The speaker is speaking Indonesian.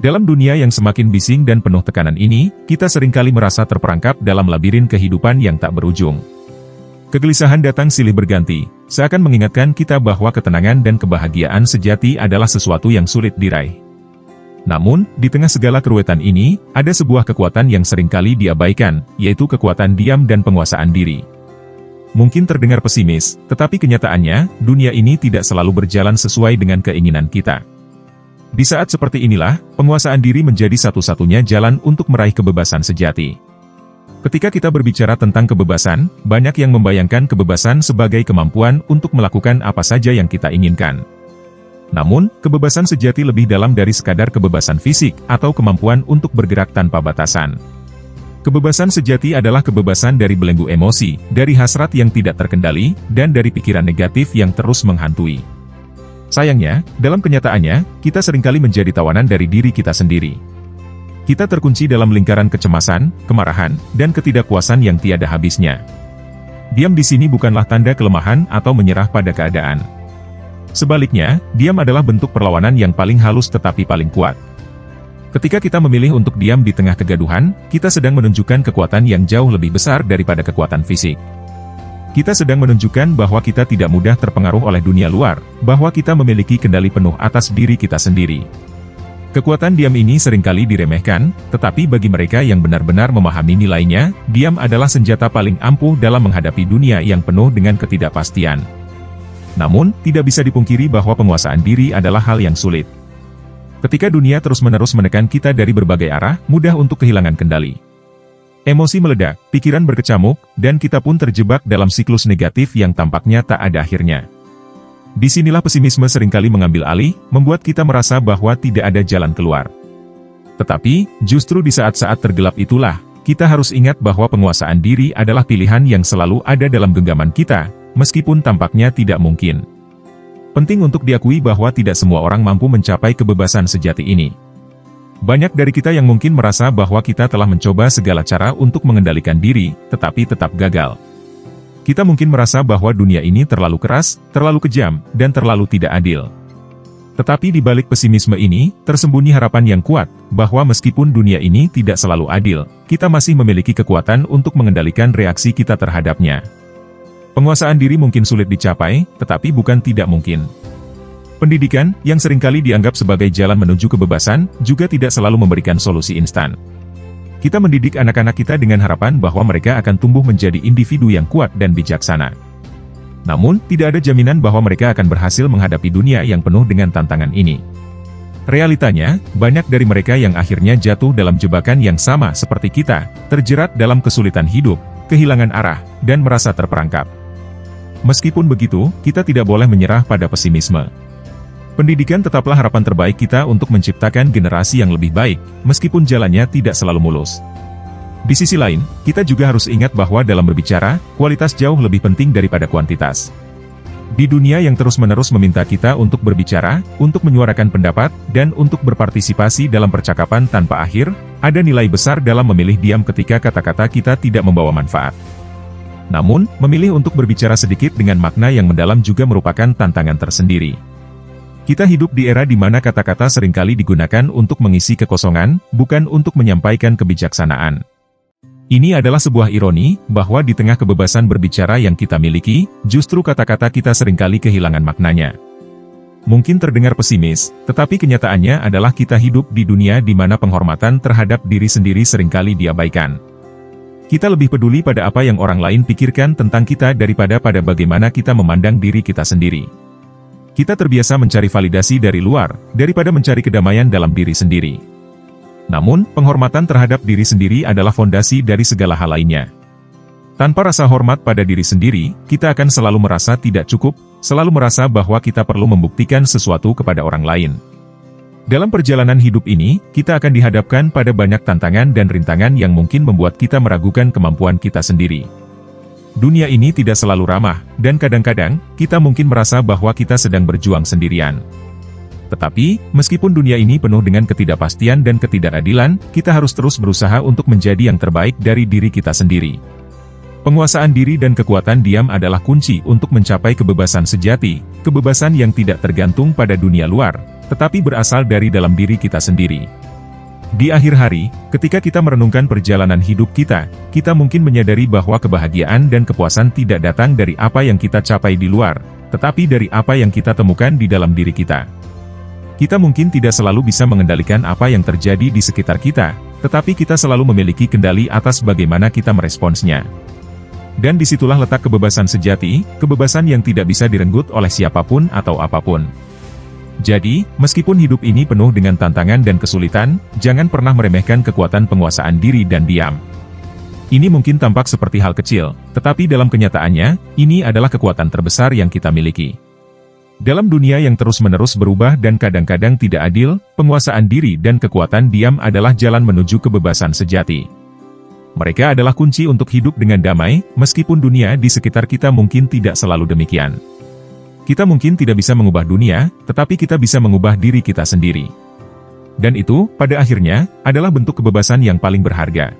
Dalam dunia yang semakin bising dan penuh tekanan ini, kita seringkali merasa terperangkap dalam labirin kehidupan yang tak berujung. Kegelisahan datang silih berganti, seakan mengingatkan kita bahwa ketenangan dan kebahagiaan sejati adalah sesuatu yang sulit diraih. Namun, di tengah segala keruwetan ini, ada sebuah kekuatan yang seringkali diabaikan, yaitu kekuatan diam dan penguasaan diri. Mungkin terdengar pesimis, tetapi kenyataannya, dunia ini tidak selalu berjalan sesuai dengan keinginan kita. Di saat seperti inilah, penguasaan diri menjadi satu-satunya jalan untuk meraih kebebasan sejati. Ketika kita berbicara tentang kebebasan, banyak yang membayangkan kebebasan sebagai kemampuan untuk melakukan apa saja yang kita inginkan. Namun, kebebasan sejati lebih dalam dari sekadar kebebasan fisik atau kemampuan untuk bergerak tanpa batasan. Kebebasan sejati adalah kebebasan dari belenggu emosi, dari hasrat yang tidak terkendali, dan dari pikiran negatif yang terus menghantui. Sayangnya, dalam kenyataannya, kita seringkali menjadi tawanan dari diri kita sendiri. Kita terkunci dalam lingkaran kecemasan, kemarahan, dan ketidakpuasan yang tiada habisnya. Diam di sini bukanlah tanda kelemahan atau menyerah pada keadaan. Sebaliknya, diam adalah bentuk perlawanan yang paling halus tetapi paling kuat. Ketika kita memilih untuk diam di tengah kegaduhan, kita sedang menunjukkan kekuatan yang jauh lebih besar daripada kekuatan fisik. Kita sedang menunjukkan bahwa kita tidak mudah terpengaruh oleh dunia luar, bahwa kita memiliki kendali penuh atas diri kita sendiri. Kekuatan diam ini seringkali diremehkan, tetapi bagi mereka yang benar-benar memahami nilainya, diam adalah senjata paling ampuh dalam menghadapi dunia yang penuh dengan ketidakpastian. Namun, tidak bisa dipungkiri bahwa penguasaan diri adalah hal yang sulit. Ketika dunia terus-menerus menekan kita dari berbagai arah, mudah untuk kehilangan kendali. Emosi meledak, pikiran berkecamuk, dan kita pun terjebak dalam siklus negatif yang tampaknya tak ada akhirnya. Disinilah pesimisme seringkali mengambil alih, membuat kita merasa bahwa tidak ada jalan keluar. Tetapi, justru di saat-saat tergelap itulah, kita harus ingat bahwa penguasaan diri adalah pilihan yang selalu ada dalam genggaman kita, meskipun tampaknya tidak mungkin. Penting untuk diakui bahwa tidak semua orang mampu mencapai kebebasan sejati ini. Banyak dari kita yang mungkin merasa bahwa kita telah mencoba segala cara untuk mengendalikan diri, tetapi tetap gagal. Kita mungkin merasa bahwa dunia ini terlalu keras, terlalu kejam, dan terlalu tidak adil. Tetapi di balik pesimisme ini, tersembunyi harapan yang kuat, bahwa meskipun dunia ini tidak selalu adil, kita masih memiliki kekuatan untuk mengendalikan reaksi kita terhadapnya. Penguasaan diri mungkin sulit dicapai, tetapi bukan tidak mungkin. Pendidikan, yang seringkali dianggap sebagai jalan menuju kebebasan, juga tidak selalu memberikan solusi instan. Kita mendidik anak-anak kita dengan harapan bahwa mereka akan tumbuh menjadi individu yang kuat dan bijaksana. Namun, tidak ada jaminan bahwa mereka akan berhasil menghadapi dunia yang penuh dengan tantangan ini. Realitanya, banyak dari mereka yang akhirnya jatuh dalam jebakan yang sama seperti kita, terjerat dalam kesulitan hidup, kehilangan arah, dan merasa terperangkap. Meskipun begitu, kita tidak boleh menyerah pada pesimisme. Pendidikan tetaplah harapan terbaik kita untuk menciptakan generasi yang lebih baik, meskipun jalannya tidak selalu mulus. Di sisi lain, kita juga harus ingat bahwa dalam berbicara, kualitas jauh lebih penting daripada kuantitas. Di dunia yang terus-menerus meminta kita untuk berbicara, untuk menyuarakan pendapat, dan untuk berpartisipasi dalam percakapan tanpa akhir, ada nilai besar dalam memilih diam ketika kata-kata kita tidak membawa manfaat. Namun, memilih untuk berbicara sedikit dengan makna yang mendalam juga merupakan tantangan tersendiri. Kita hidup di era di mana kata-kata seringkali digunakan untuk mengisi kekosongan, bukan untuk menyampaikan kebijaksanaan. Ini adalah sebuah ironi, bahwa di tengah kebebasan berbicara yang kita miliki, justru kata-kata kita seringkali kehilangan maknanya. Mungkin terdengar pesimis, tetapi kenyataannya adalah kita hidup di dunia di mana penghormatan terhadap diri sendiri seringkali diabaikan. Kita lebih peduli pada apa yang orang lain pikirkan tentang kita daripada pada bagaimana kita memandang diri kita sendiri. Kita terbiasa mencari validasi dari luar, daripada mencari kedamaian dalam diri sendiri. Namun, penghormatan terhadap diri sendiri adalah fondasi dari segala hal lainnya. Tanpa rasa hormat pada diri sendiri, kita akan selalu merasa tidak cukup, selalu merasa bahwa kita perlu membuktikan sesuatu kepada orang lain. Dalam perjalanan hidup ini, kita akan dihadapkan pada banyak tantangan dan rintangan yang mungkin membuat kita meragukan kemampuan kita sendiri. Dunia ini tidak selalu ramah, dan kadang-kadang, kita mungkin merasa bahwa kita sedang berjuang sendirian. Tetapi, meskipun dunia ini penuh dengan ketidakpastian dan ketidakadilan, kita harus terus berusaha untuk menjadi yang terbaik dari diri kita sendiri. Penguasaan diri dan kekuatan diam adalah kunci untuk mencapai kebebasan sejati, kebebasan yang tidak tergantung pada dunia luar, tetapi berasal dari dalam diri kita sendiri. Di akhir hari, ketika kita merenungkan perjalanan hidup kita, kita mungkin menyadari bahwa kebahagiaan dan kepuasan tidak datang dari apa yang kita capai di luar, tetapi dari apa yang kita temukan di dalam diri kita. Kita mungkin tidak selalu bisa mengendalikan apa yang terjadi di sekitar kita, tetapi kita selalu memiliki kendali atas bagaimana kita meresponsnya. Dan disitulah letak kebebasan sejati, kebebasan yang tidak bisa direnggut oleh siapapun atau apapun. Jadi, meskipun hidup ini penuh dengan tantangan dan kesulitan, jangan pernah meremehkan kekuatan penguasaan diri dan diam. Ini mungkin tampak seperti hal kecil, tetapi dalam kenyataannya, ini adalah kekuatan terbesar yang kita miliki. Dalam dunia yang terus-menerus berubah dan kadang-kadang tidak adil, penguasaan diri dan kekuatan diam adalah jalan menuju kebebasan sejati. Mereka adalah kunci untuk hidup dengan damai, meskipun dunia di sekitar kita mungkin tidak selalu demikian. Kita mungkin tidak bisa mengubah dunia, tetapi kita bisa mengubah diri kita sendiri. Dan itu, pada akhirnya, adalah bentuk kebebasan yang paling berharga.